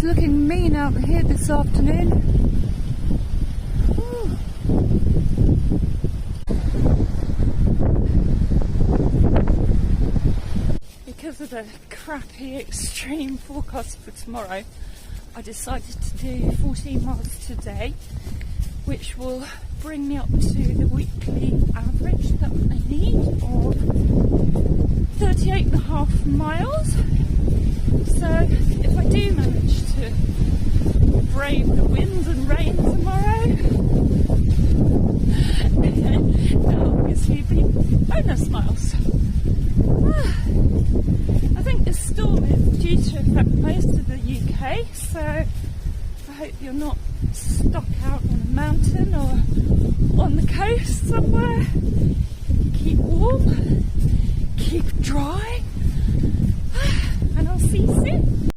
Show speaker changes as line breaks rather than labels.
looking mean out here this afternoon. Ooh. Because of the crappy extreme forecast for tomorrow, I decided to do 14 miles today, which will bring me up to the weekly average that I need of 38.5 miles. So if I do manage to brave the winds and rain tomorrow, that'll obviously be bonus miles. I think this storm is due to affect most of the UK, so I hope you're not stuck out on a mountain or on the coast somewhere. Keep warm, keep dry, and I'll see you soon.